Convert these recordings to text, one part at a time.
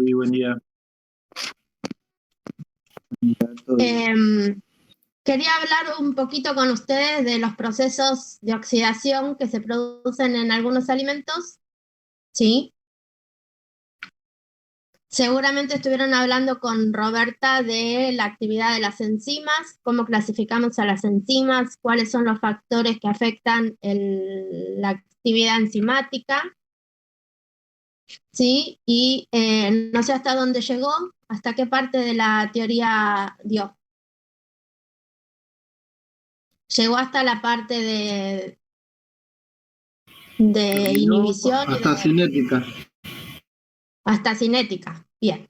Gaby, buen día. Todo bien. Quería hablar un poquito con ustedes de los procesos de oxidación que se producen en algunos alimentos, ¿sí? Seguramente estuvieron hablando con Roberta de la actividad de las enzimas, cómo clasificamos a las enzimas, cuáles son los factores que afectan la actividad enzimática, ¿sí? Y no sé hasta dónde llegó, hasta qué parte de la teoría dio. Llegó hasta la parte de Terminó inhibición y hasta cinética. hasta cinética. Bien.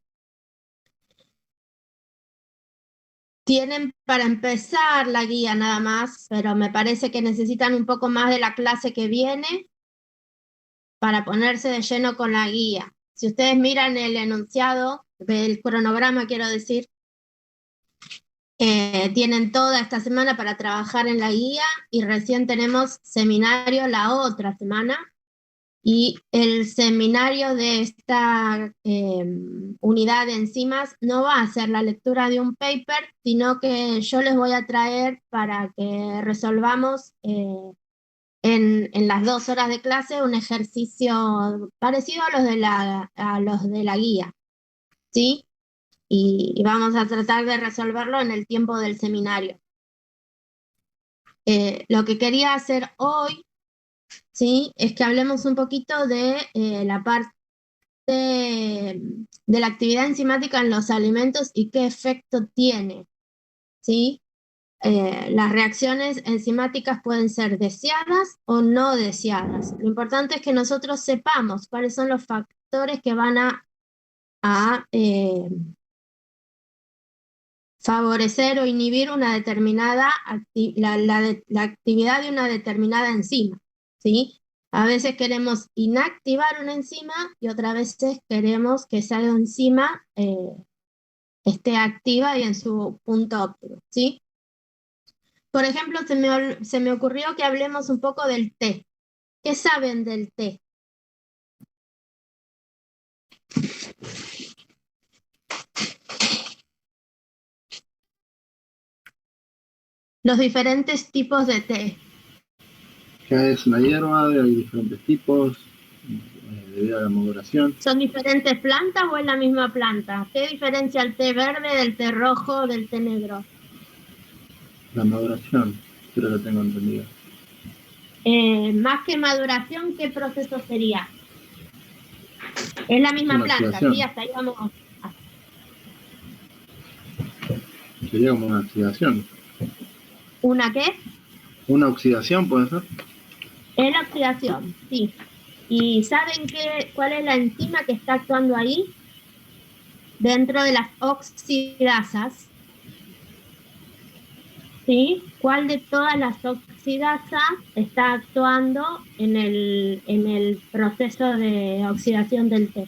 Tienen para empezar la guía nada más, pero me parece que necesitan un poco más de la clase que viene para ponerse de lleno con la guía. Si ustedes miran el enunciado, el cronograma quiero decir, tienen toda esta semana para trabajar en la guía y recién tenemos seminario la otra semana. Y el seminario de esta unidad de enzimas no va a ser la lectura de un paper, sino que yo les voy a traer para que resolvamos en las 2 horas de clase un ejercicio parecido a los de la guía, ¿sí? Y vamos a tratar de resolverlo en el tiempo del seminario. Lo que quería hacer hoy, ¿sí? Es que hablemos un poquito de la parte de la actividad enzimática en los alimentos y qué efecto tiene, ¿sí? Las reacciones enzimáticas pueden ser deseadas o no deseadas. Lo importante es que nosotros sepamos cuáles son los factores que van a favorecer o inhibir una determinada la actividad de una determinada enzima, ¿sí? A veces queremos inactivar una enzima y otras veces queremos que esa enzima esté activa y en su punto óptimo, ¿sí? Por ejemplo, se me ocurrió que hablemos un poco del té. ¿Qué saben del té? Los diferentes tipos de té. Ya es una hierba, hay diferentes tipos, debido a la maduración. ¿Son diferentes plantas o es la misma planta? ¿Qué diferencia el té verde del té rojo del té negro? La maduración, creo que tengo entendido. Más que maduración, ¿qué proceso sería? Es la Es misma una planta, ¿sí? oxidación. Hasta ahí vamos. Sería como una oxidación. ¿Una qué? Una oxidación puede ser. Es la oxidación, sí. ¿Y saben cuál es la enzima que está actuando ahí? Dentro de las oxidasas, ¿sí? ¿Cuál de todas las oxidasas está actuando en el proceso de oxidación del té?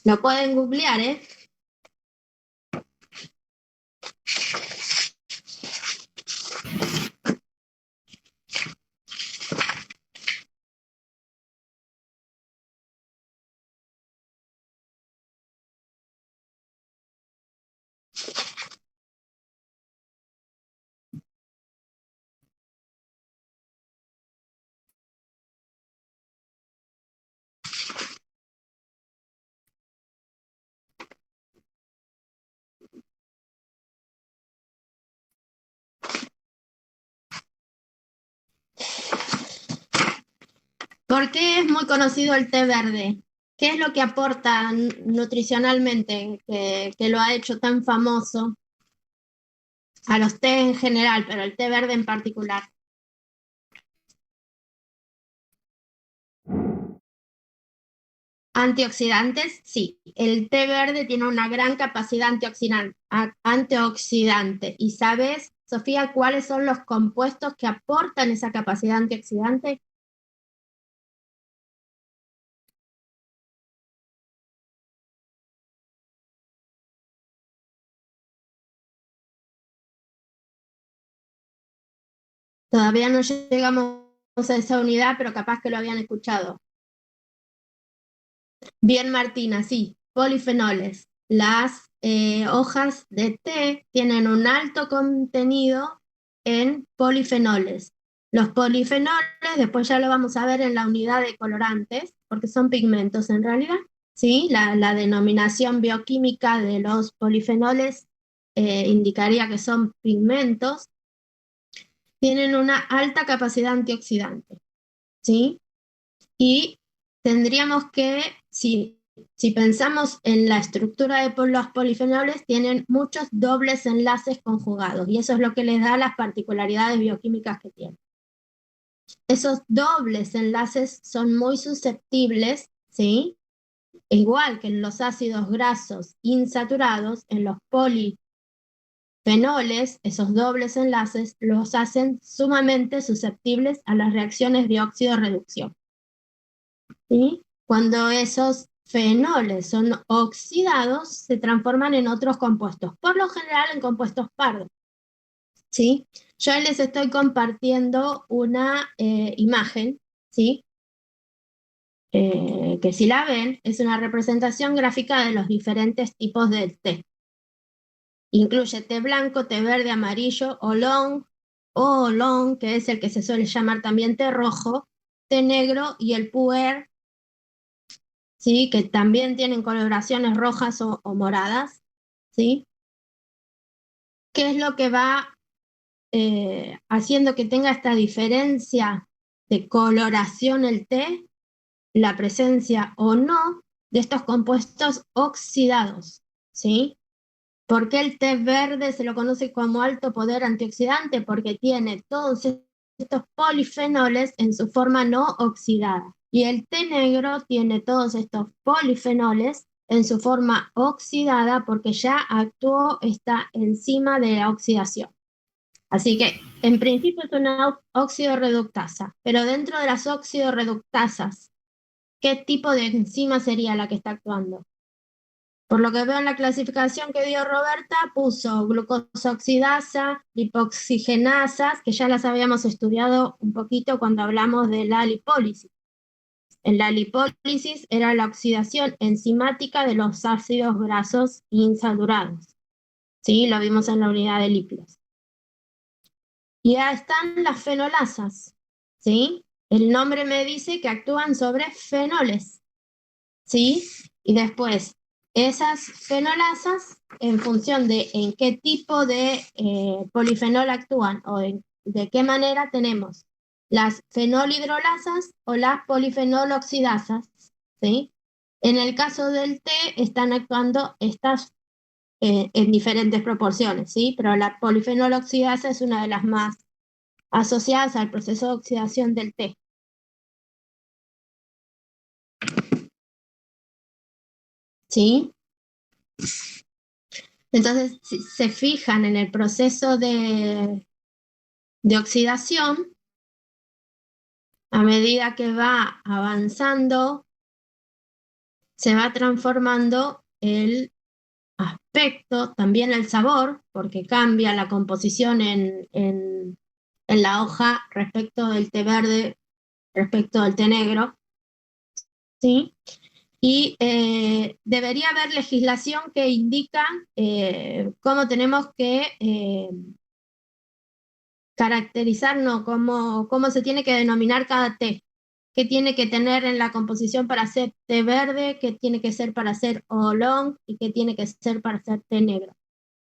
Lo pueden googlear, ¿eh? ¿Por qué es muy conocido el té verde? ¿Qué es lo que aporta nutricionalmente que lo ha hecho tan famoso a los tés en general, pero el té verde en particular? Antioxidantes, sí. El té verde tiene una gran capacidad antioxidante. ¿Y sabes, Sofía, cuáles son los compuestos que aportan esa capacidad antioxidante? Todavía no llegamos a esa unidad, pero capaz que lo habían escuchado. Bien, Martina, sí, polifenoles. Las hojas de té tienen un alto contenido en polifenoles. Los polifenoles, después ya lo vamos a ver en la unidad de colorantes, porque son pigmentos en realidad, ¿sí? La denominación bioquímica de los polifenoles indicaría que son pigmentos. Tienen una alta capacidad antioxidante, ¿sí? Y tendríamos que, si pensamos en la estructura de los polifenoles, tienen muchos dobles enlaces conjugados y eso es lo que les da las particularidades bioquímicas que tienen. Esos dobles enlaces son muy susceptibles, ¿sí? Igual que en los ácidos grasos insaturados, en los polifenoles, esos dobles enlaces los hacen sumamente susceptibles a las reacciones de óxido-reducción. ¿Sí? Cuando esos fenoles son oxidados, se transforman en otros compuestos, por lo general en compuestos pardos. ¿Sí? Yo les estoy compartiendo una imagen, ¿sí? Que si la ven, es una representación gráfica de los diferentes tipos del té. Incluye té blanco, té verde, amarillo, oolong, que es el que se suele llamar también té rojo, té negro y el puer, ¿sí? Que también tienen coloraciones rojas o moradas, ¿sí? ¿Qué es lo que va haciendo que tenga esta diferencia de coloración el té? La presencia o no de estos compuestos oxidados, ¿sí? ¿Por qué el té verde se lo conoce como alto poder antioxidante? Porque tiene todos estos polifenoles en su forma no oxidada. Y el té negro tiene todos estos polifenoles en su forma oxidada porque ya actuó esta enzima de la oxidación. Así que en principio es una oxidorreductasa, pero dentro de las oxidorreductasas, ¿qué tipo de enzima sería la que está actuando? Por lo que veo en la clasificación que dio Roberta, puso glucosa oxidasa, lipoxigenasas, que ya las habíamos estudiado un poquito cuando hablamos de la lipólisis. En la lipólisis era la oxidación enzimática de los ácidos grasos insaturados. ¿Sí? Lo vimos en la unidad de lípidos. Y ya están las fenolasas. ¿Sí? El nombre me dice que actúan sobre fenoles. ¿Sí? Y después, esas fenolasas, en función de en qué tipo de polifenol actúan o de qué manera tenemos las fenolhidrolasas o las polifenoloxidasas, ¿sí? En el caso del té están actuando estas en diferentes proporciones, ¿sí? Pero la polifenoloxidasa es una de las más asociadas al proceso de oxidación del té. ¿Sí? Entonces, si se fijan en el proceso de oxidación, a medida que va avanzando, se va transformando el aspecto, también el sabor, porque cambia la composición en la hoja respecto del té verde, respecto del té negro, ¿sí? Y debería haber legislación que indica cómo tenemos que caracterizar, no, cómo se tiene que denominar cada té, qué tiene que tener en la composición para hacer té verde, qué tiene que ser para hacer oolong y qué tiene que ser para hacer té negro.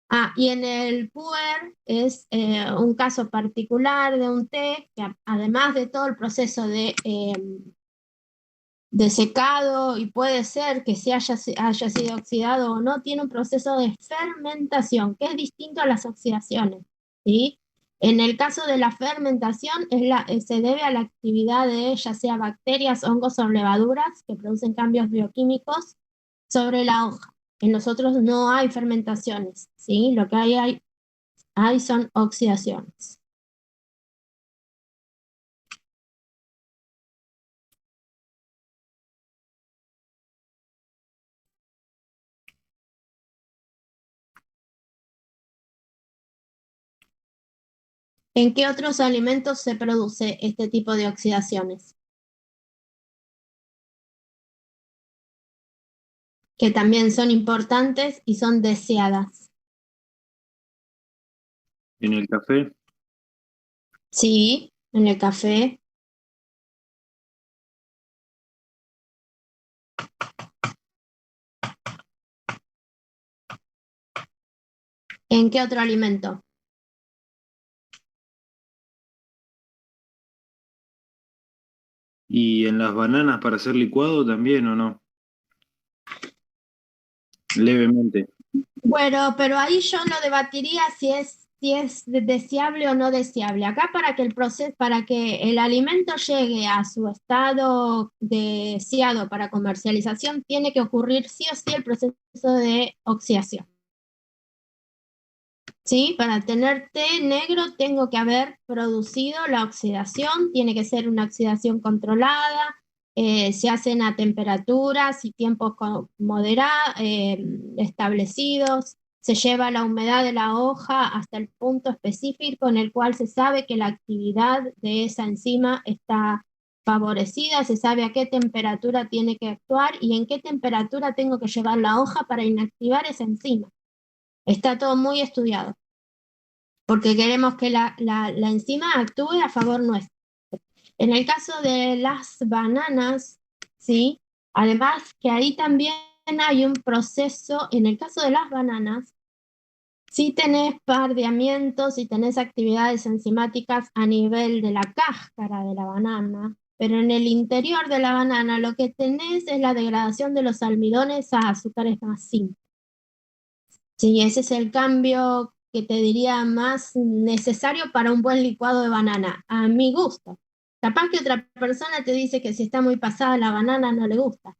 Ah, y en el puer es un caso particular de un té que además de todo el proceso de secado y puede ser que se haya sido oxidado o no, tiene un proceso de fermentación que es distinto a las oxidaciones, ¿sí? En el caso de la fermentación se debe a la actividad de ya sea bacterias, hongos o levaduras que producen cambios bioquímicos sobre la hoja. En nosotros no hay fermentaciones, ¿sí? Lo que hay son oxidaciones. ¿En qué otros alimentos se produce este tipo de oxidaciones? Que también son importantes y son deseadas. En el café. Sí, en el café. ¿En qué otro alimento? ¿Y en las bananas para hacer licuado también o no? Levemente. Bueno, pero ahí yo no debatiría si es deseable o no deseable. Acá para que el proceso, para que el alimento llegue a su estado deseado para comercialización, tiene que ocurrir sí o sí el proceso de oxidación. ¿Sí? Para tener té negro tengo que haber producido la oxidación, tiene que ser una oxidación controlada, se hacen a temperaturas y tiempos moderados, establecidos, se lleva la humedad de la hoja hasta el punto específico en el cual se sabe que la actividad de esa enzima está favorecida, se sabe a qué temperatura tiene que actuar y en qué temperatura tengo que llevar la hoja para inactivar esa enzima. Está todo muy estudiado porque queremos que la enzima actúe a favor nuestro. En el caso de las bananas, ¿sí? Además que ahí también hay un proceso, en el caso de las bananas, sí tenés pardeamientos y tenés actividades enzimáticas a nivel de la cáscara de la banana, pero en el interior de la banana lo que tenés es la degradación de los almidones a azúcares más simples. Sí, ese es el cambio que te diría más necesario para un buen licuado de banana, a mi gusto. Capaz que otra persona te dice que si está muy pasada la banana no le gusta.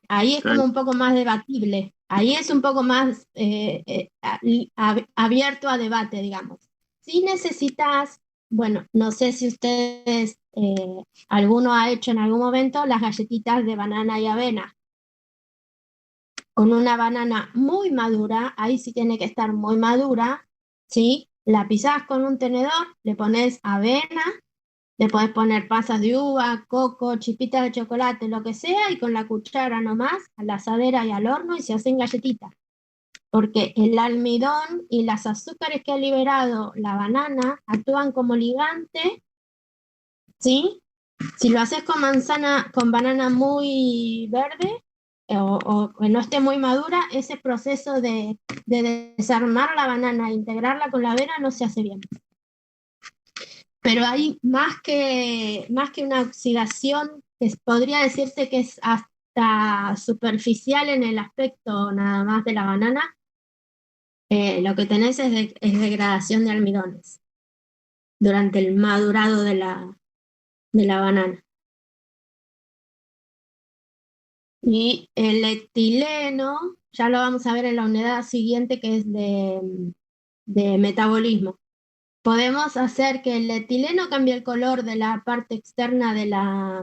Ahí es como Claro. un poco más debatible. Ahí es un poco más abierto a debate, digamos. Si necesitas, bueno, no sé si ustedes, alguno ha hecho en algún momento las galletitas de banana y avena con una banana muy madura, ahí sí tiene que estar muy madura, ¿sí? La pisás con un tenedor, le pones avena, le podés poner pasas de uva, coco, chispitas de chocolate, lo que sea, y con la cuchara nomás, a la asadera y al horno y se hacen galletitas. Porque el almidón y las azúcares que ha liberado la banana actúan como ligante, ¿sí? Si lo haces con manzana, con banana muy verde o que no esté muy madura, ese proceso de desarmar la banana e integrarla con la avena no se hace bien. Pero hay más que una oxidación, que podría decirse que es hasta superficial en el aspecto nada más de la banana, lo que tenés es degradación de almidones durante el madurado de la banana. Y el etileno, ya lo vamos a ver en la unidad siguiente que es de metabolismo. Podemos hacer que el etileno cambie el color de la parte externa de la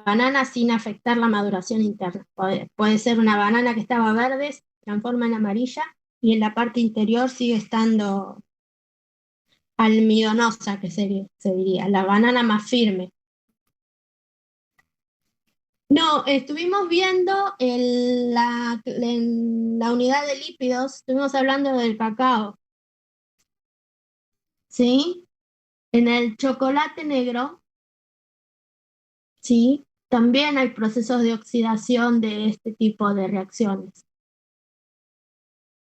banana sin afectar la maduración interna. Puede ser una banana que estaba verde, se transforma en amarilla y en la parte interior sigue estando almidonosa, que se diría, la banana más firme. No, estuvimos viendo en la unidad de lípidos, estuvimos hablando del cacao, ¿sí? En el chocolate negro, ¿sí? También hay procesos de oxidación de este tipo de reacciones,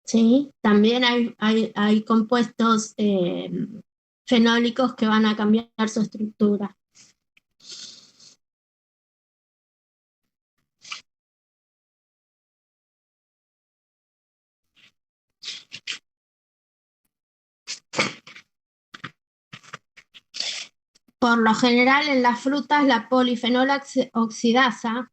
¿sí? También hay compuestos fenólicos que van a cambiar su estructura. Por lo general en las frutas la polifenol oxidasa,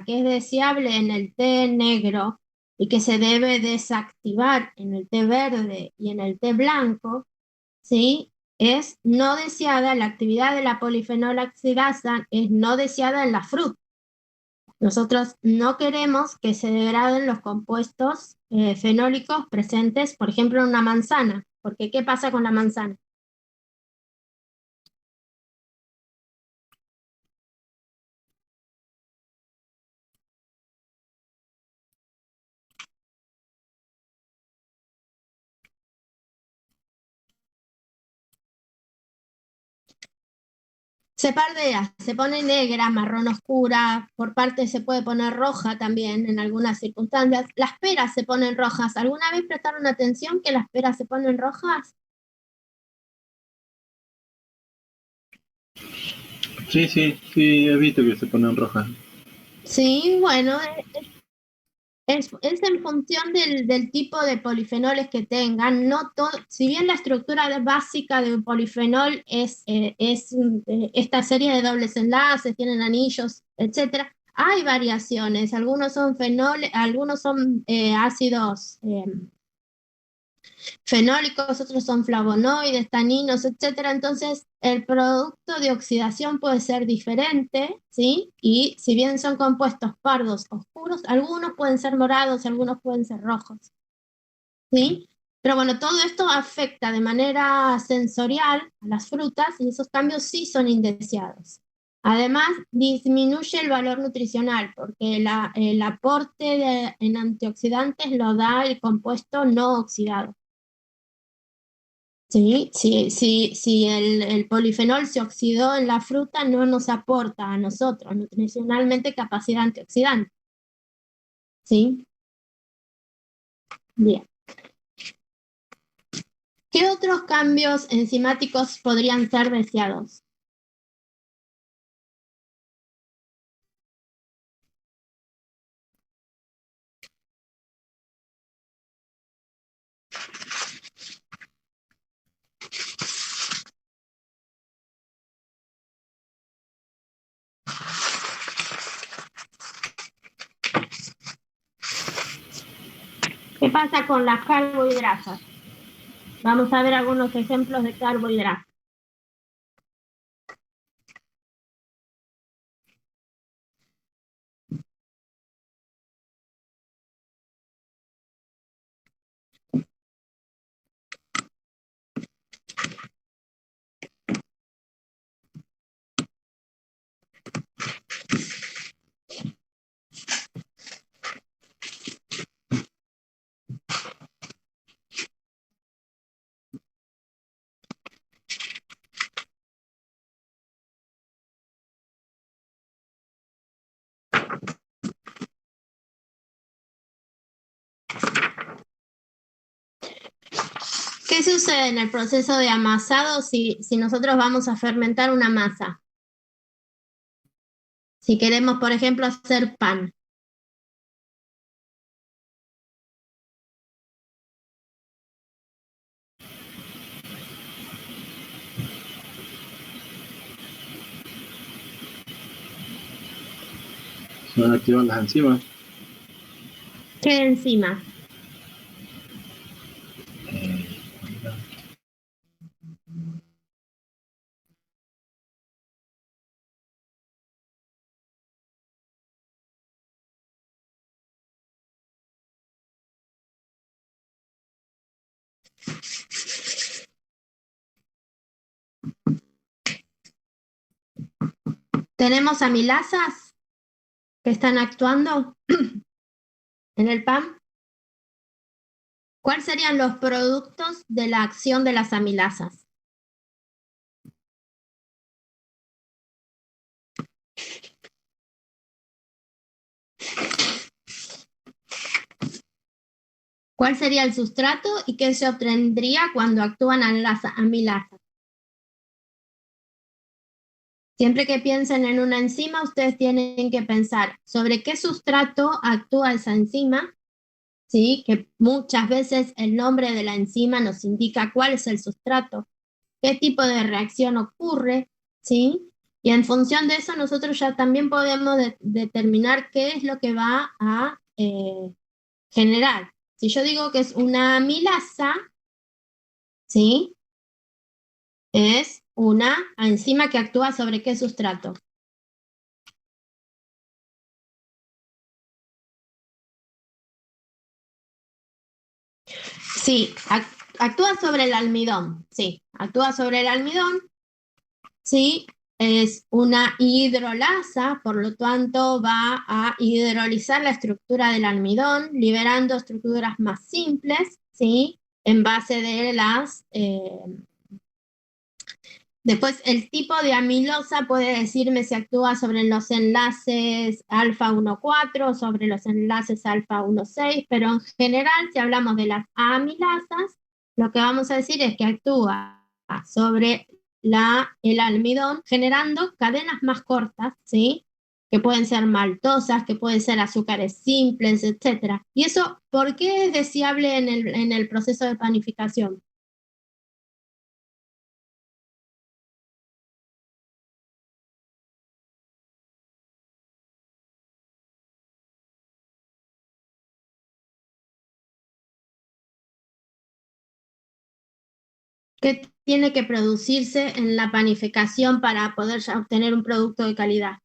que es deseable en el té negro y que se debe desactivar en el té verde y en el té blanco, ¿sí? Es no deseada, la actividad de la polifenol oxidasa es no deseada en la fruta. Nosotros no queremos que se degraden los compuestos fenólicos presentes, por ejemplo, en una manzana, porque ¿qué pasa con la manzana? Se pardea, se pone negra, marrón oscura, por partes se puede poner roja también en algunas circunstancias. Las peras se ponen rojas. ¿Alguna vez prestaron atención que las peras se ponen rojas? Sí, sí, sí, he visto que se ponen rojas. Sí, bueno, es en función del tipo de polifenoles que tengan. No todo, si bien la estructura básica de un polifenol es esta serie de dobles enlaces, tienen anillos, etcétera, hay variaciones. Algunos son fenoles, algunos son ácidos fenólicos, otros son flavonoides, taninos, etcétera. Entonces, el producto de oxidación puede ser diferente, ¿sí? Y si bien son compuestos pardos oscuros, algunos pueden ser morados, algunos pueden ser rojos, ¿sí? Pero bueno, todo esto afecta de manera sensorial a las frutas y esos cambios sí son indeseados. Además, disminuye el valor nutricional porque el aporte en antioxidantes lo da el compuesto no oxidado. Sí, si el polifenol se oxidó en la fruta, no nos aporta a nosotros nutricionalmente capacidad antioxidante. ¿Sí? Bien. ¿Qué otros cambios enzimáticos podrían ser deseados? ¿Qué pasa con las carbohidratos? Vamos a ver algunos ejemplos de carbohidratos. ¿Qué sucede en el proceso de amasado si nosotros vamos a fermentar una masa? Si queremos, por ejemplo, hacer pan. Se van a activar las enzimas. ¿Qué enzima? ¿Tenemos amilasas que están actuando en el pan? ¿Cuáles serían los productos de la acción de las amilasas? ¿Cuál sería el sustrato y qué se obtendría cuando actúan las amilasas? Siempre que piensen en una enzima, ustedes tienen que pensar sobre qué sustrato actúa esa enzima, ¿sí? Que muchas veces el nombre de la enzima nos indica cuál es el sustrato, qué tipo de reacción ocurre, ¿sí? Y en función de eso nosotros ya también podemos determinar qué es lo que va a generar. Si yo digo que es una amilasa, ¿sí? Es una enzima que actúa sobre qué sustrato. Sí, actúa sobre el almidón, sí, actúa sobre el almidón, sí, es una hidrolasa, por lo tanto va a hidrolizar la estructura del almidón, liberando estructuras más simples, sí, en base de las... Después, el tipo de amilosa puede decirme si actúa sobre los enlaces alfa 1,4 o sobre los enlaces alfa 1,6, pero en general, si hablamos de las amilasas, lo que vamos a decir es que actúa sobre el almidón, generando cadenas más cortas, ¿sí? Que pueden ser maltosas, que pueden ser azúcares simples, etc. ¿Y eso por qué es deseable en el proceso de panificación? ¿Qué tiene que producirse en la panificación para poder ya obtener un producto de calidad?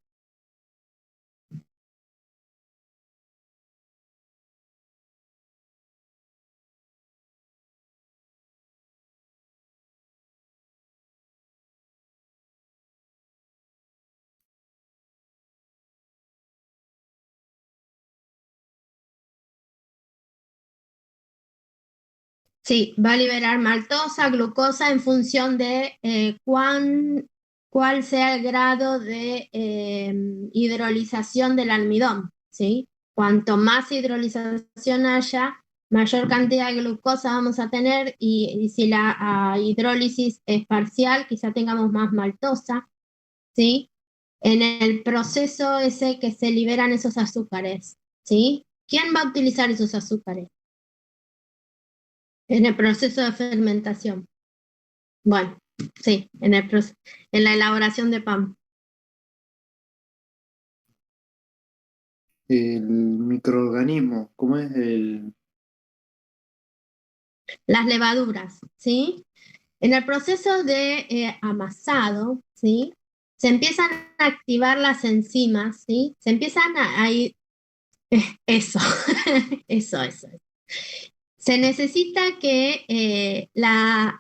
Sí, va a liberar maltosa, glucosa en función de cuál sea el grado de hidrolización del almidón, ¿sí? Cuanto más hidrolización haya, mayor cantidad de glucosa vamos a tener y si la hidrólisis es parcial, quizá tengamos más maltosa, ¿sí? En el proceso ese que se liberan esos azúcares, ¿sí? ¿Quién va a utilizar esos azúcares en el proceso de fermentación? Bueno, sí, en la elaboración de pan. El microorganismo, ¿cómo es el...? Las levaduras, ¿sí? En el proceso de amasado, ¿sí? Se empiezan a activar las enzimas, ¿sí? Se empiezan a ir... Eso, eso. Se necesita que la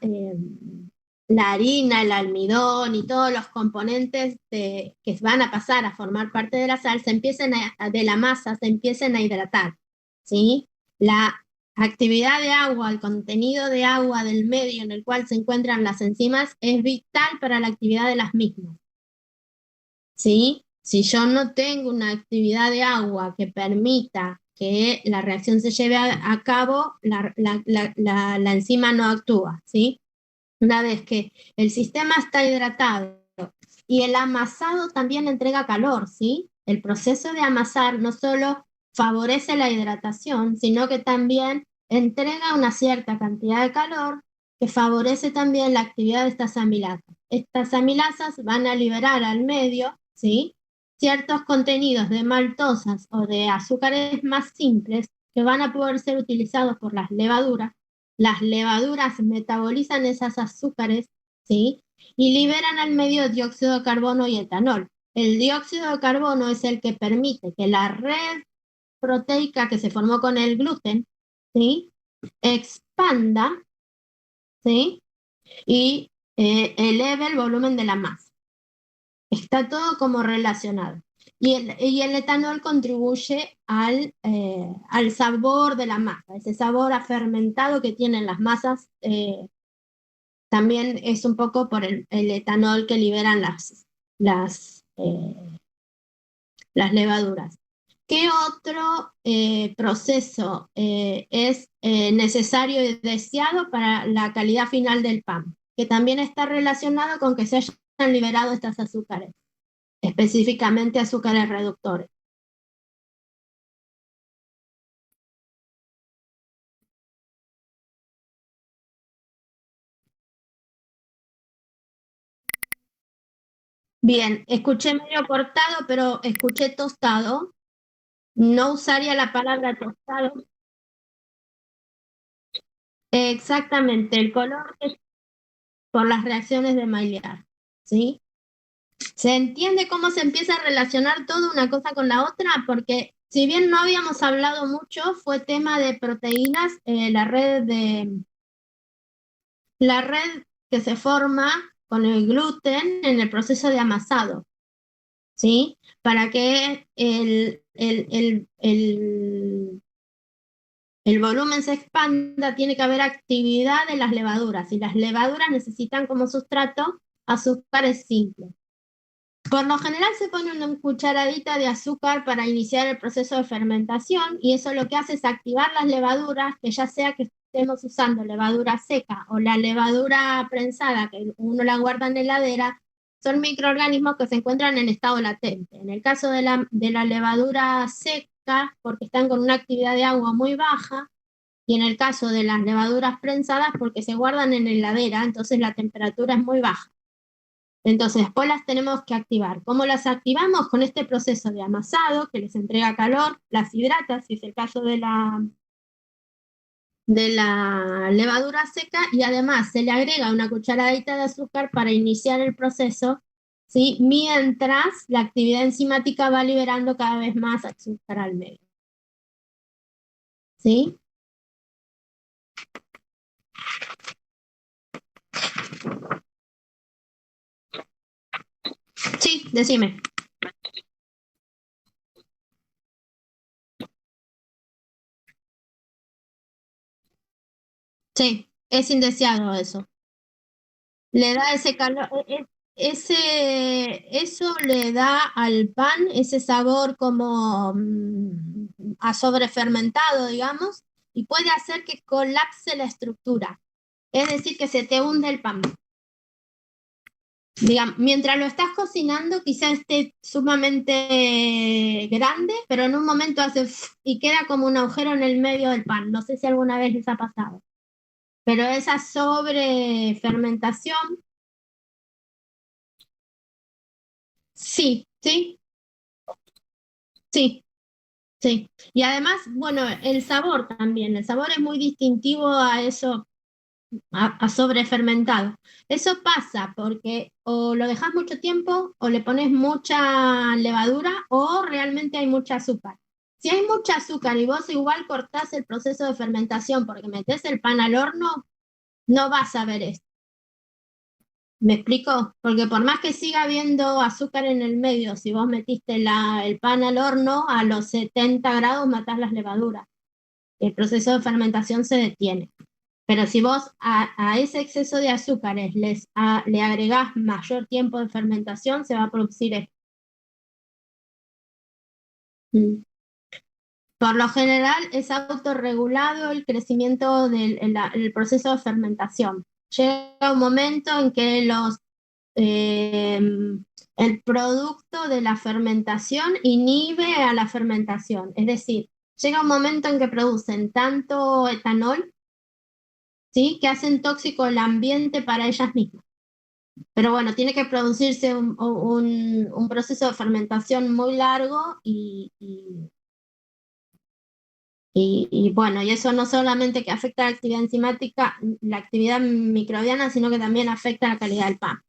harina, el almidón y todos los componentes que van a pasar a formar parte de la sal de la masa se empiecen a hidratar, ¿sí? La actividad de agua, el contenido de agua del medio en el cual se encuentran las enzimas es vital para la actividad de las mismas, ¿sí? Si yo no tengo una actividad de agua que permita que la reacción se lleve a cabo, la enzima no actúa, ¿sí? Una vez que el sistema está hidratado y el amasado también entrega calor, ¿sí? El proceso de amasar no solo favorece la hidratación, sino que también entrega una cierta cantidad de calor que favorece también la actividad de estas amilasas. Estas amilasas van a liberar al medio, ¿sí? Ciertos contenidos de maltosas o de azúcares más simples que van a poder ser utilizados por las levaduras. Las levaduras metabolizan esos azúcares, ¿sí? Y liberan al medio dióxido de carbono y etanol. El dióxido de carbono es el que permite que la red proteica que se formó con el gluten, ¿sí? Expanda, ¿sí? Y eleve el volumen de la masa. Está todo como relacionado. Y el etanol contribuye al sabor de la masa, ese sabor a fermentado que tienen las masas. También es un poco por el etanol que liberan las levaduras. ¿Qué otro proceso es necesario y deseado para la calidad final del pan? Que también está relacionado con que se hayan liberado estos azúcares, específicamente azúcares reductores. Bien, escuché medio cortado, pero escuché tostado. No usaría la palabra tostado. Exactamente, el color es por las reacciones de Maillard, ¿sí? ¿Se entiende cómo se empieza a relacionar todo una cosa con la otra? Porque si bien no habíamos hablado mucho, fue tema de proteínas, la red que se forma con el gluten en el proceso de amasado, ¿sí? Para que el volumen se expanda, tiene que haber actividad de las levaduras, y las levaduras necesitan como sustrato azúcares simples. Por lo general se pone una cucharadita de azúcar para iniciar el proceso de fermentación, y eso lo que hace es activar las levaduras, que ya sea que estemos usando levadura seca o la levadura prensada, que uno la guarda en la heladera, son microorganismos que se encuentran en estado latente. En el caso de la levadura seca, porque están con una actividad de agua muy baja, y en el caso de las levaduras prensadas, porque se guardan en la heladera, entonces la temperatura es muy baja. Entonces, después las tenemos que activar. ¿Cómo las activamos? Con este proceso de amasado que les entrega calor, las hidrata, si es el caso de la levadura seca, y además se le agrega una cucharadita de azúcar para iniciar el proceso, ¿sí? Mientras la actividad enzimática va liberando cada vez más azúcar al medio. ¿Sí? Sí, decime. Sí, es indeseado eso. Le da ese calor, eso le da al pan ese sabor como a sobrefermentado, digamos, y puede hacer que colapse la estructura, es decir, que se te hunde el pan. Digamos, mientras lo estás cocinando, quizás esté sumamente grande, pero en un momento hace y queda como un agujero en el medio del pan. No sé si alguna vez les ha pasado, pero esa sobrefermentación, sí, sí, sí. Sí, y además, bueno, el sabor también, el sabor es muy distintivo a eso, a sobrefermentado. Eso pasa porque o lo dejas mucho tiempo, o le pones mucha levadura, o realmente hay mucha azúcar. Si hay mucha azúcar y vos igual cortás el proceso de fermentación porque metés el pan al horno, no vas a ver esto. ¿Me explico? Porque por más que siga habiendo azúcar en el medio, si vos metiste el pan al horno, a los 70 grados matás las levaduras. El proceso de fermentación se detiene. Pero si vos a ese exceso de azúcares le agregás mayor tiempo de fermentación, se va a producir esto. Mm. Por lo general es autorregulado el crecimiento del proceso de fermentación. Llega un momento en que eh, el producto de la fermentación inhibe a la fermentación. Es decir, llega un momento en que producen tanto etanol, ¿sí? Que hacen tóxico el ambiente para ellas mismas. Pero bueno, tiene que producirse un proceso de fermentación muy largo y bueno, y eso no solamente que afecta la actividad enzimática, la actividad microbiana, sino que también afecta la calidad del pan.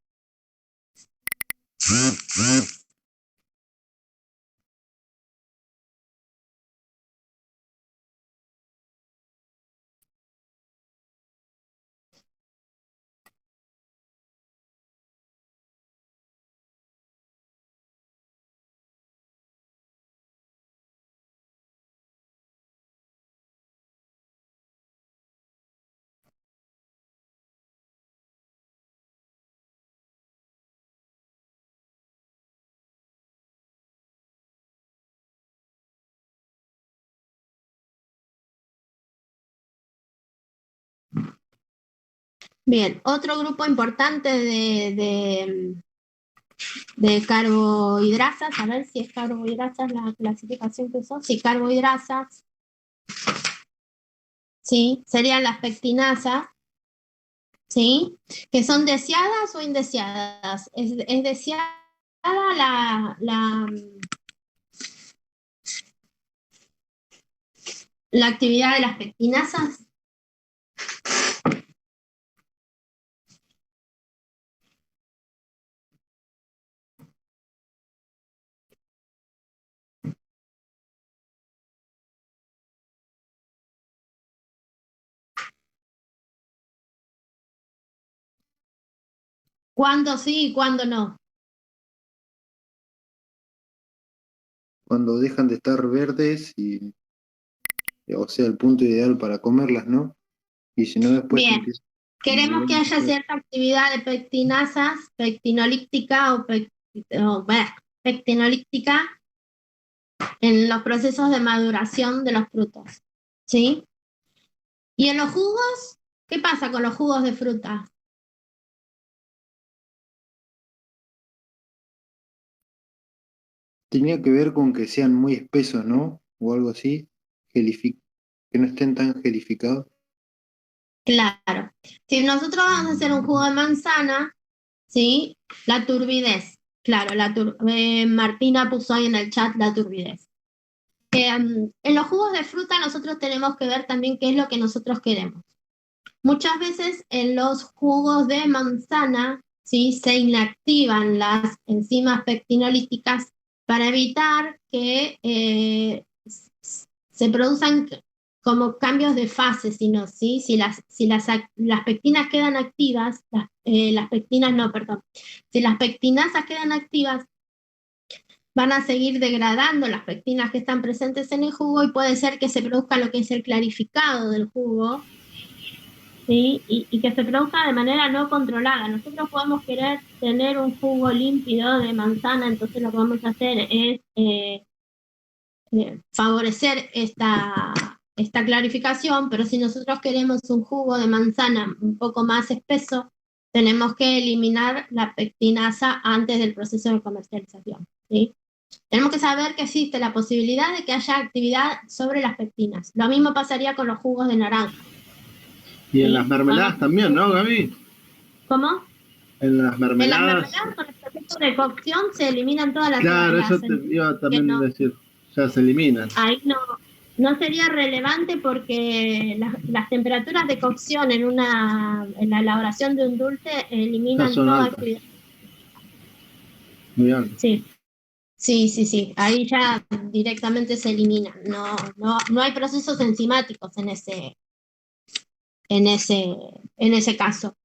Bien, otro grupo importante de carbohidratos, a ver si es carbohidratos la clasificación que son, sí, carbohidratos, sí, serían las pectinasas, sí, que son deseadas o indeseadas. Es deseada la actividad de las pectinasas. ¿Cuándo sí y cuándo no? Cuando dejan de estar verdes o sea, el punto ideal para comerlas, ¿no? Y si no, después Bien, empieza a queremos que madurar. haya cierta actividad de pectinasas, pectinolíptica pectinolíptica en los procesos de maduración de los frutos, ¿sí? ¿Y en los jugos? ¿Qué pasa con los jugos de fruta? Tenía que ver con que sean muy espesos, ¿no? O algo así, que no estén tan gelificados. Claro. Si nosotros vamos a hacer un jugo de manzana, ¿sí? La turbidez. Claro, Martina puso ahí en el chat la turbidez. En los jugos de fruta nosotros tenemos que ver también qué es lo que nosotros queremos. Muchas veces en los jugos de manzana, ¿sí? Se inactivan las enzimas pectinolíticas para evitar que se produzcan como cambios de fase, sino, ¿sí? Si las pectinas quedan activas, las pectinas no, perdón, si las pectinasas quedan activas, van a seguir degradando las pectinas que están presentes en el jugo y puede ser que se produzca lo que es el clarificado del jugo, ¿sí? Y que se produzca de manera no controlada. Nosotros podemos querer tener un jugo límpido de manzana, entonces lo que vamos a hacer es favorecer esta clarificación, pero si nosotros queremos un jugo de manzana un poco más espeso, tenemos que eliminar la pectinasa antes del proceso de comercialización, ¿sí? Tenemos que saber que existe la posibilidad de que haya actividad sobre las pectinas. Lo mismo pasaría con los jugos de naranja, Y en las ¿sí? mermeladas también, ¿no, Gaby? ¿Cómo? En las En las mermeladas, mermeladas con el proceso de cocción se eliminan todas claro, las eso te enzimas iba que también no, a decir, ya se eliminan, ahí no sería relevante porque las temperaturas de cocción en la elaboración de un dulce ya eliminan son toda altas, actividad. muy altas. Sí, sí, sí, sí. Ahí ya directamente se eliminan. No hay procesos enzimáticos en ese, en ese caso.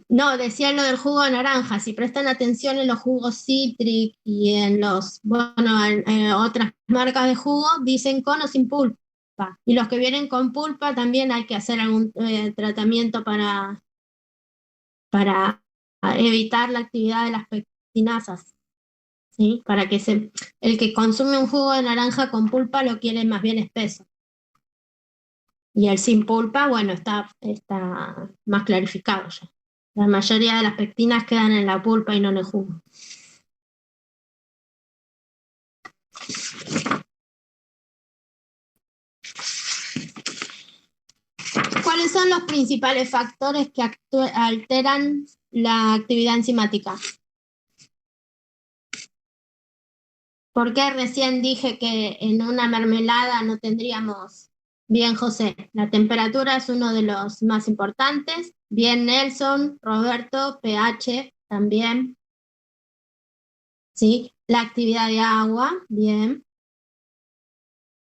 No, decía lo del jugo de naranja. Si prestan atención en los jugos Citric y en otras marcas de jugo, dicen con o sin pulpa. Y los que vienen con pulpa también hay que hacer algún tratamiento para evitar la actividad de las pectinasas, ¿sí? El que consume un jugo de naranja con pulpa lo quiere más bien espeso. Y el sin pulpa, bueno, está más clarificado ya. La mayoría de las pectinas quedan en la pulpa y no en el jugo. ¿Cuáles son los principales factores que alteran la actividad enzimática? ¿Por qué recién dije que en una mermelada no tendríamos? Bien, José, la temperatura es uno de los más importantes. Bien, Nelson, Roberto, pH también, ¿sí? La actividad de agua, bien,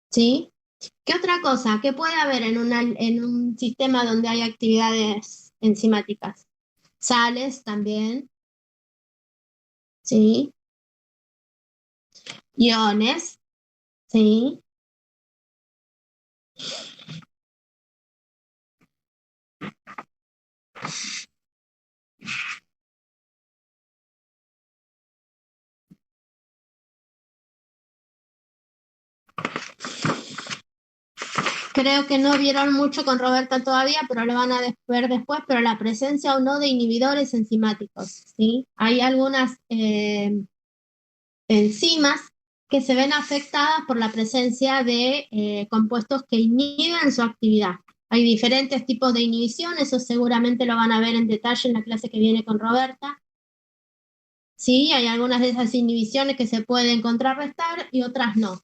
¿sí? ¿Qué otra cosa? ¿Qué puede haber en un sistema donde hay actividades enzimáticas? Sales también, ¿sí? Iones, ¿sí? Creo que no vieron mucho con Roberta todavía, pero lo van a ver después, pero la presencia o no de inhibidores enzimáticos, ¿sí? Hay algunas enzimas que se ven afectadas por la presencia de compuestos que inhiben su actividad. Hay diferentes tipos de inhibición, eso seguramente lo van a ver en detalle en la clase que viene con Roberta. Sí, hay algunas de esas inhibiciones que se pueden contrarrestar y otras no.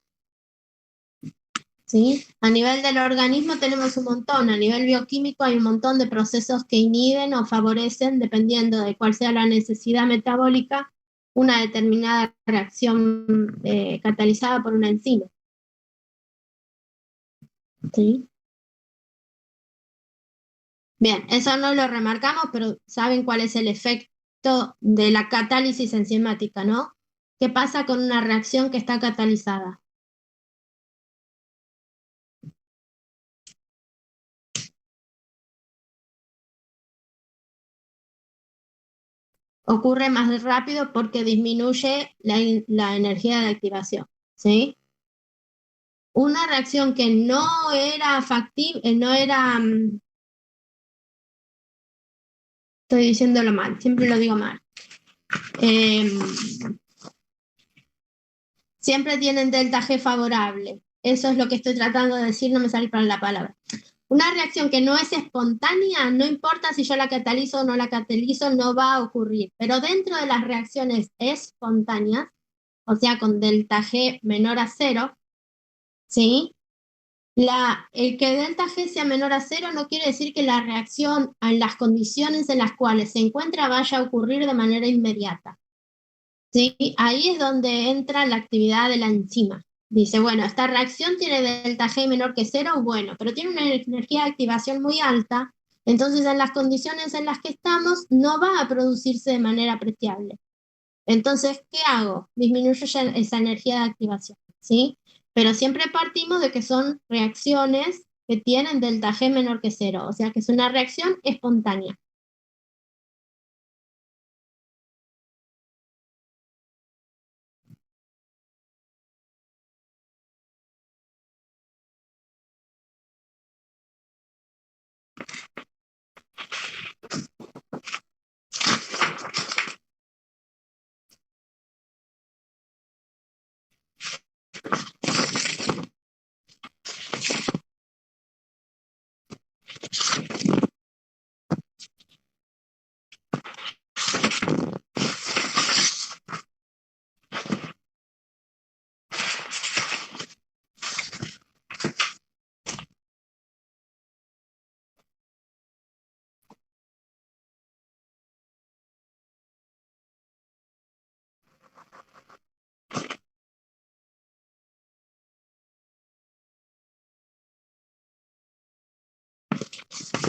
¿Sí? A nivel del organismo tenemos un montón, a nivel bioquímico hay un montón de procesos que inhiben o favorecen, dependiendo de cuál sea la necesidad metabólica, una determinada reacción catalizada por una enzima. ¿Sí? Bien, eso no lo remarcamos, pero saben cuál es el efecto de la catálisis enzimática, ¿no? ¿Qué pasa con una reacción que está catalizada? Ocurre más rápido porque disminuye la energía de activación, ¿sí? Una reacción que no era factible, no era, estoy diciéndolo mal, siempre lo digo mal. Em, Siempre tienen delta G favorable. Eso es lo que estoy tratando de decir, no me sale para la palabra. Una reacción que no es espontánea, no importa si yo la catalizo o no la catalizo, no va a ocurrir. Pero dentro de las reacciones espontáneas, o sea, con delta G menor a cero, ¿sí? El que delta G sea menor a cero no quiere decir que la reacción en las condiciones en las cuales se encuentra vaya a ocurrir de manera inmediata. ¿Sí? Ahí es donde entra la actividad de la enzima. Dice, bueno, esta reacción tiene delta G menor que cero, bueno, pero tiene una energía de activación muy alta, entonces en las condiciones en las que estamos no va a producirse de manera apreciable. Entonces, ¿qué hago? Disminuyo esa energía de activación, ¿sí? Pero siempre partimos de que son reacciones que tienen delta G menor que cero, o sea que es una reacción espontánea.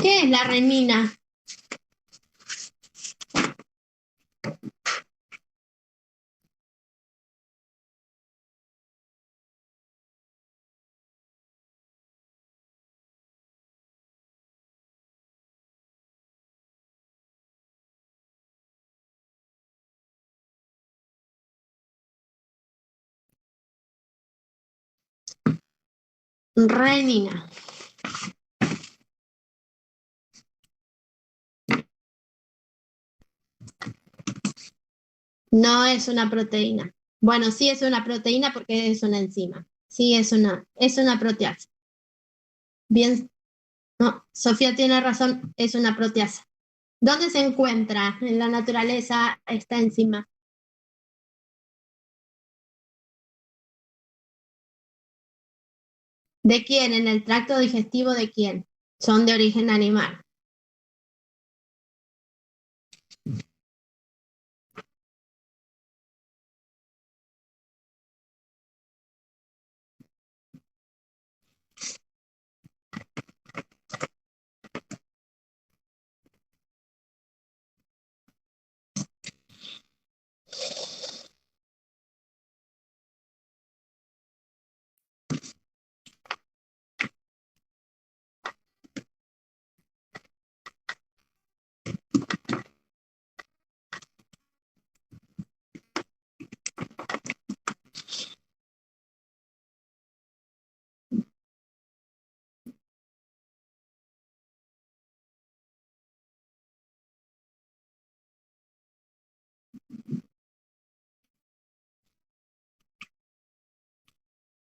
¿Qué es la renina? Renina. No es una proteína. Bueno, sí es una proteína porque es una enzima. Sí es una proteasa. Bien, no, Sofía tiene razón, es una proteasa. ¿Dónde se encuentra en la naturaleza esta enzima? ¿De quién? ¿En el tracto digestivo de quién? Son de origen animal.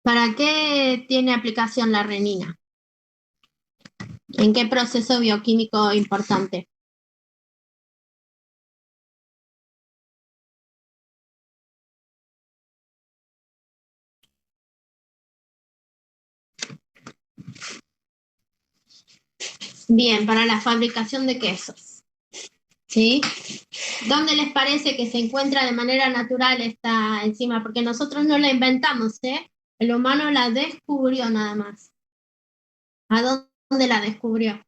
¿Para qué tiene aplicación la renina? ¿En qué proceso bioquímico importante? Bien, para la fabricación de quesos. ¿Sí? ¿Dónde les parece que se encuentra de manera natural esta enzima? Porque nosotros no la inventamos, ¿eh? El humano la descubrió nada más. ¿A dónde la descubrió?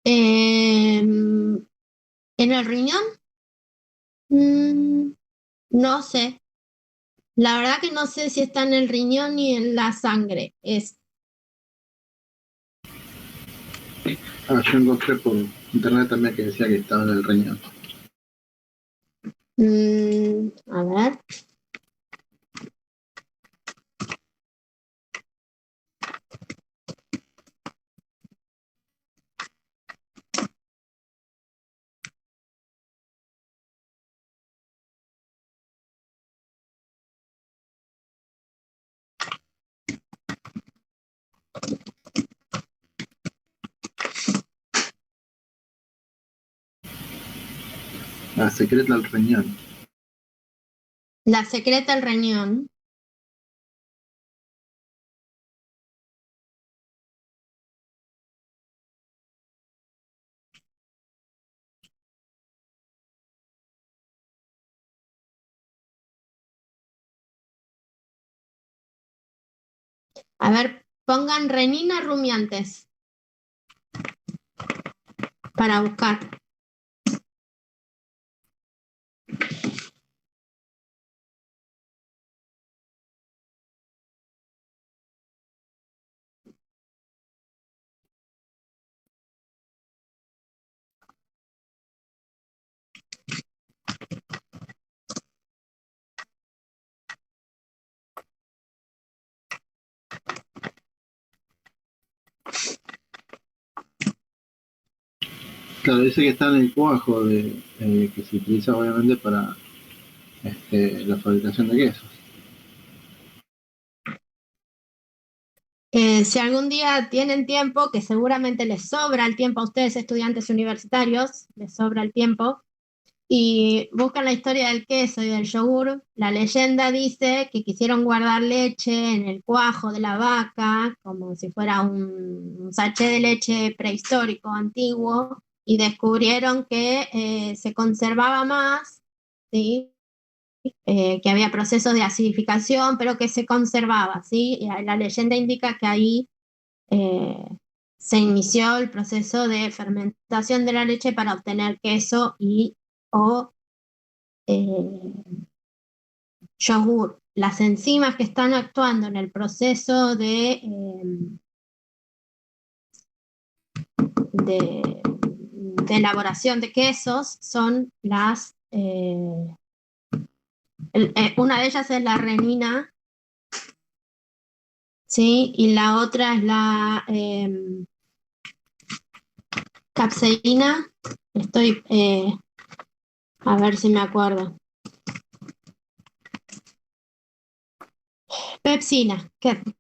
¿En el riñón? Mm, no sé. La verdad que no sé si está en el riñón ni en la sangre. Yo encontré por internet también que decía que estaba en el riñón. A ver. La secreta el riñón. La secreta el riñón. A ver, pongan renina rumiantes para buscar. Claro, dice que está en el cuajo que se utiliza obviamente para la fabricación de quesos. Si algún día tienen tiempo, que seguramente les sobra el tiempo a ustedes, estudiantes universitarios, les sobra el tiempo, y buscan la historia del queso y del yogur, la leyenda dice que quisieron guardar leche en el cuajo de la vaca, como si fuera un sachet de leche prehistórico, antiguo, y descubrieron que se conservaba más, ¿sí? Que había procesos de acidificación, pero que se conservaba, ¿sí? Y la leyenda indica que ahí eh, se inició el proceso de fermentación de la leche para obtener queso y o yogur. Las enzimas que están actuando en el proceso de, de elaboración de quesos son una de ellas es la renina, ¿sí? Y la otra es la capseína. Estoy, a ver si me acuerdo. Pepsina,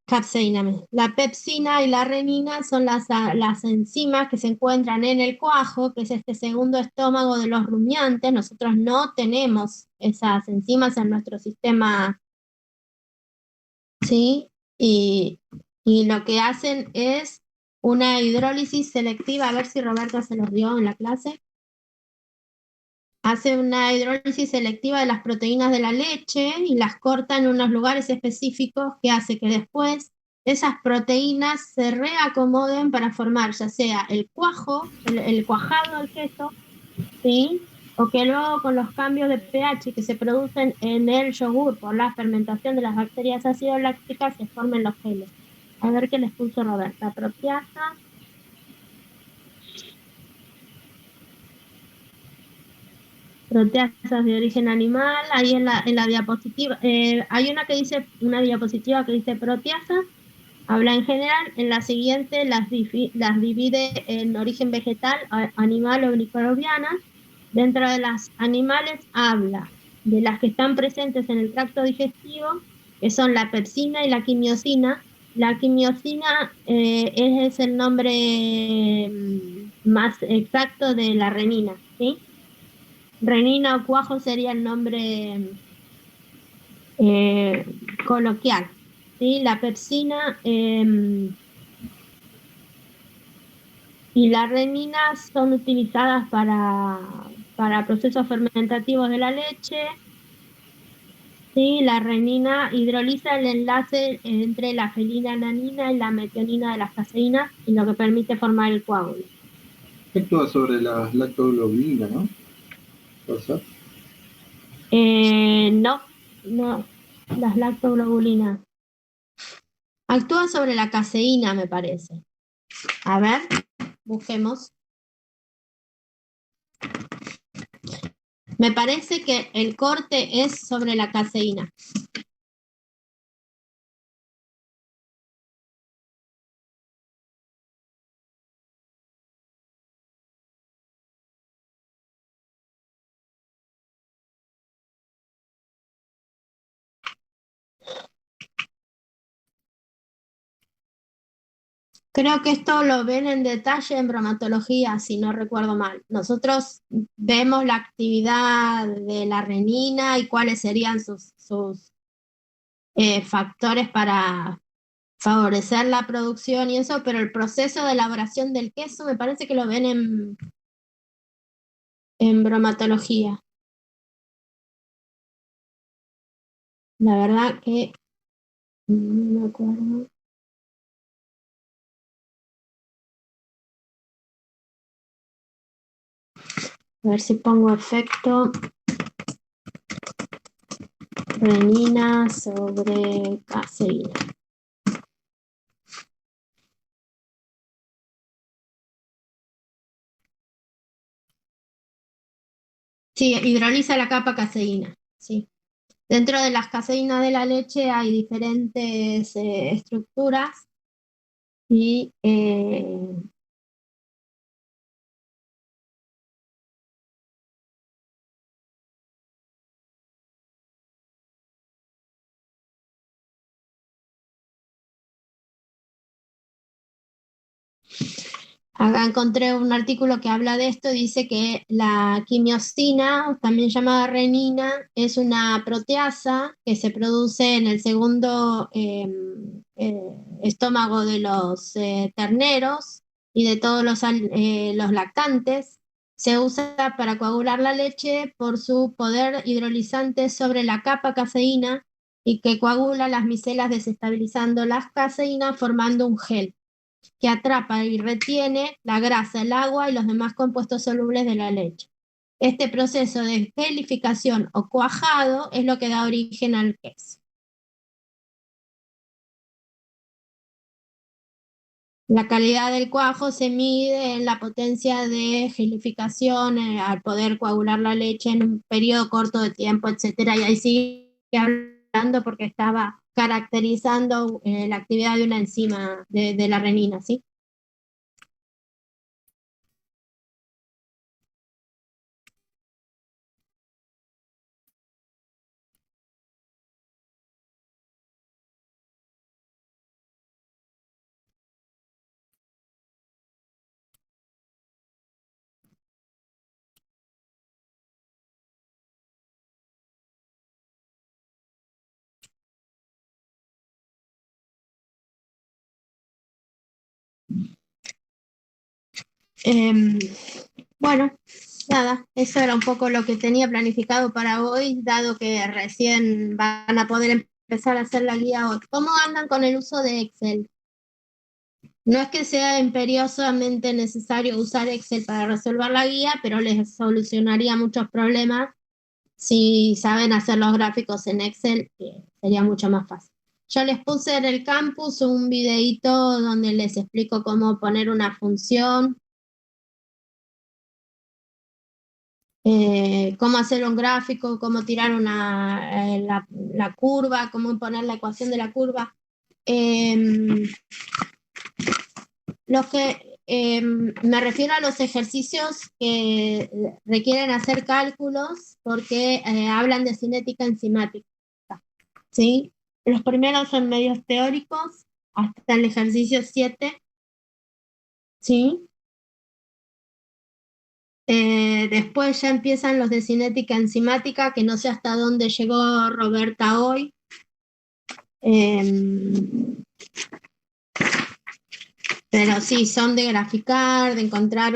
capseína. La pepsina y la renina son las enzimas que se encuentran en el cuajo, que es este segundo estómago de los rumiantes. Nosotros no tenemos esas enzimas en nuestro sistema, ¿sí? Y lo que hacen es una hidrólisis selectiva, a ver si Roberto se los dio en la clase. Hace una hidrólisis selectiva de las proteínas de la leche y las corta en unos lugares específicos que hace que después esas proteínas se reacomoden para formar ya sea el cuajo, el cuajado del queso, ¿sí? o que luego con los cambios de pH que se producen en el yogur por la fermentación de las bacterias ácido lácticas se formen los geles. A ver qué les puso Roberta. Proteasa. Proteasas de origen animal. Ahí en la diapositiva, hay una diapositiva que dice proteasas. Habla en general, en la siguiente las divide en origen vegetal, animal o microbiana. Dentro de las animales habla de las que están presentes en el tracto digestivo, que son la pepsina y la quimiosina. La quimiosina es el nombre más exacto de la renina, ¿sí? Renina o cuajo sería el nombre coloquial, ¿sí? La pepsina y la renina son utilizadas para procesos fermentativos de la leche. Sí, la renina hidroliza el enlace entre la fenilalanina y la metionina de las caseínas y lo que permite formar el coágulo. Actúa sobre la lactoglobulina, ¿no? ¿Puede ser? No, las lactoglobulinas. Actúa sobre la caseína, me parece. A ver, busquemos. Me parece que el corte es sobre la caseína. Creo que esto lo ven en detalle en bromatología, si no recuerdo mal. Nosotros vemos la actividad de la renina y cuáles serían sus factores para favorecer la producción y eso, pero el proceso de elaboración del queso me parece que lo ven en bromatología. La verdad que no me acuerdo. A ver si pongo efecto renina sobre caseína. Sí, hidroliza la capa caseína, sí. Dentro de las caseínas de la leche hay diferentes estructuras y acá encontré un artículo que habla de esto, dice que la quimiosina, también llamada renina, es una proteasa que se produce en el segundo estómago de los terneros y de todos los lactantes. Se usa para coagular la leche por su poder hidrolizante sobre la capa caseína y que coagula las micelas desestabilizando las caseínas formando un gel que atrapa y retiene la grasa, el agua y los demás compuestos solubles de la leche. Este proceso de gelificación o cuajado es lo que da origen al queso. La calidad del cuajo se mide en la potencia de gelificación, al poder coagular la leche en un periodo corto de tiempo, etcétera. Y ahí sigue hablando porque estaba caracterizando la actividad de una enzima de la renina, ¿sí? Bueno, nada, eso era un poco lo que tenía planificado para hoy, dado que recién van a poder empezar a hacer la guía hoy. ¿Cómo andan con el uso de Excel? No es que sea imperiosamente necesario usar Excel para resolver la guía, pero les solucionaría muchos problemas si saben hacer los gráficos en Excel, sería mucho más fácil. Yo les puse en el campus un videíto donde les explico cómo poner una función, cómo hacer un gráfico, cómo tirar la curva, cómo poner la ecuación de la curva. Los que me refiero a los ejercicios que requieren hacer cálculos porque hablan de cinética enzimática, ¿sí? Los primeros son medios teóricos hasta el ejercicio 7, ¿sí? Después ya empiezan los de cinética enzimática, que no sé hasta dónde llegó Roberta hoy. Pero sí, son de graficar, de encontrar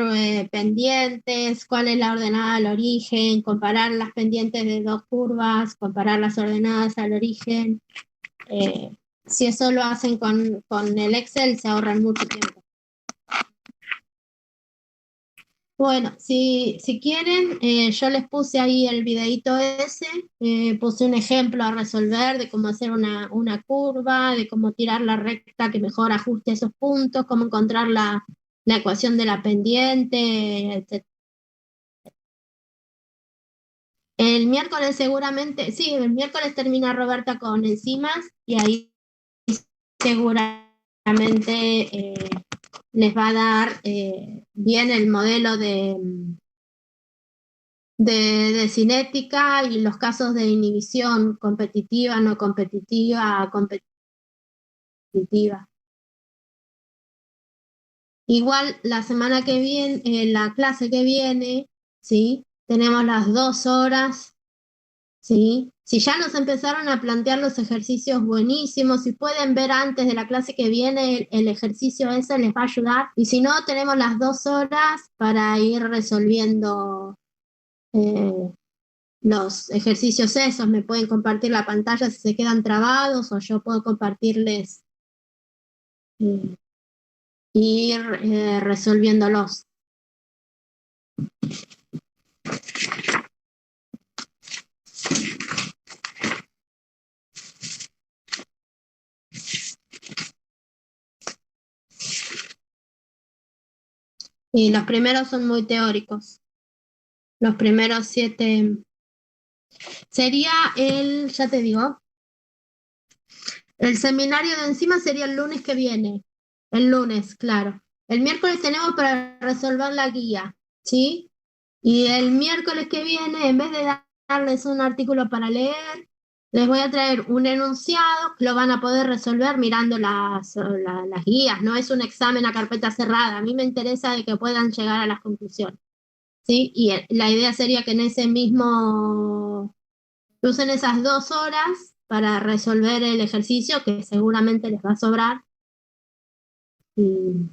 pendientes, cuál es la ordenada al origen, comparar las pendientes de dos curvas, comparar las ordenadas al origen. Si eso lo hacen con el Excel, se ahorran mucho tiempo. Bueno, si quieren, yo les puse ahí el videito ese, puse un ejemplo a resolver de cómo hacer una curva, de cómo tirar la recta que mejor ajuste esos puntos, cómo encontrar la ecuación de la pendiente, etc. El miércoles seguramente, sí, el miércoles termina Roberta con enzimas y ahí seguramente les va a dar bien el modelo de cinética y los casos de inhibición competitiva, no competitiva, competitiva. Igual la semana que viene, la clase que viene, ¿sí? Tenemos las 2 horas, ¿sí? Si ya nos empezaron a plantear los ejercicios buenísimos, si pueden ver antes de la clase que viene el ejercicio ese les va a ayudar. Y si no, tenemos las 2 horas para ir resolviendo los ejercicios esos. Me pueden compartir la pantalla si se quedan trabados o yo puedo compartirles e ir resolviéndolos. Y los primeros son muy teóricos. Los primeros 7 sería ya te digo, el seminario de encima sería el lunes que viene. El lunes, claro. El miércoles tenemos para resolver la guía, ¿sí? Y el miércoles que viene, en vez de darles un artículo para leer, les voy a traer un enunciado que lo van a poder resolver mirando las guías. No es un examen a carpeta cerrada. A mí me interesa de que puedan llegar a las conclusiones, ¿sí? Y la idea sería que en ese mismo, usen esas 2 horas para resolver el ejercicio que seguramente les va a sobrar. Y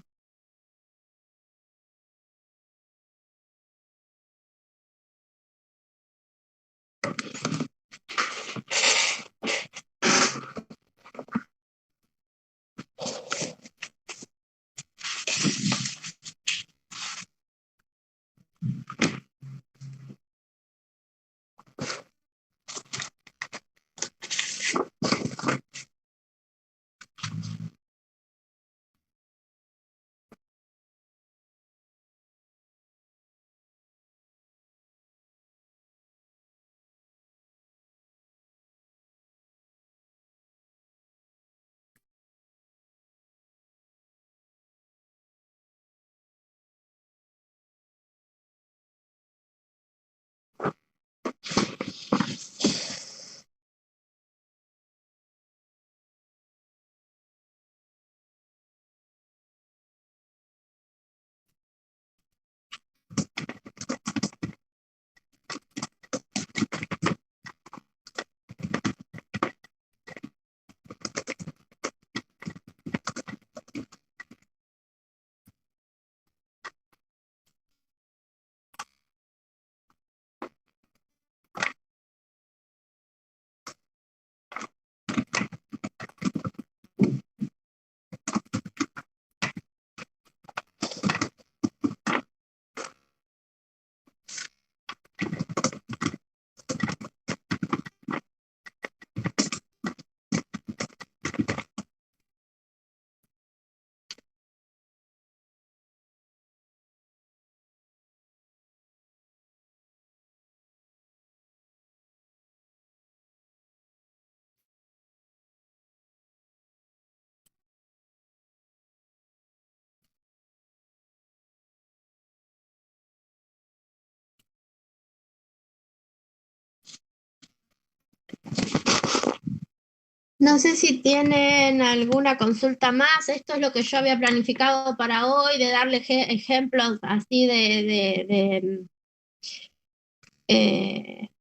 No sé si tienen alguna consulta más. Esto es lo que yo había planificado para hoy, de darle ejemplos así de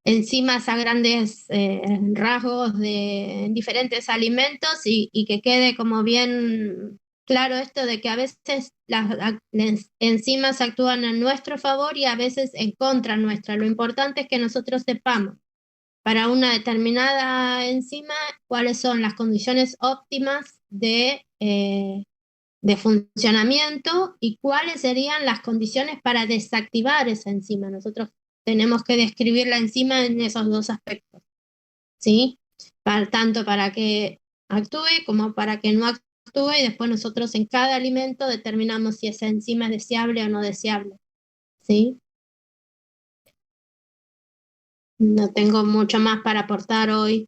enzimas a grandes rasgos de diferentes alimentos y que quede como bien claro esto de que a veces las enzimas actúan en nuestro favor y a veces en contra nuestra. Lo importante es que nosotros sepamos para una determinada enzima cuáles son las condiciones óptimas de funcionamiento y cuáles serían las condiciones para desactivar esa enzima. Nosotros tenemos que describir la enzima en esos dos aspectos, ¿sí? Tanto para que actúe como para que no actúe y después nosotros en cada alimento determinamos si esa enzima es deseable o no deseable, ¿sí? No tengo mucho más para aportar hoy.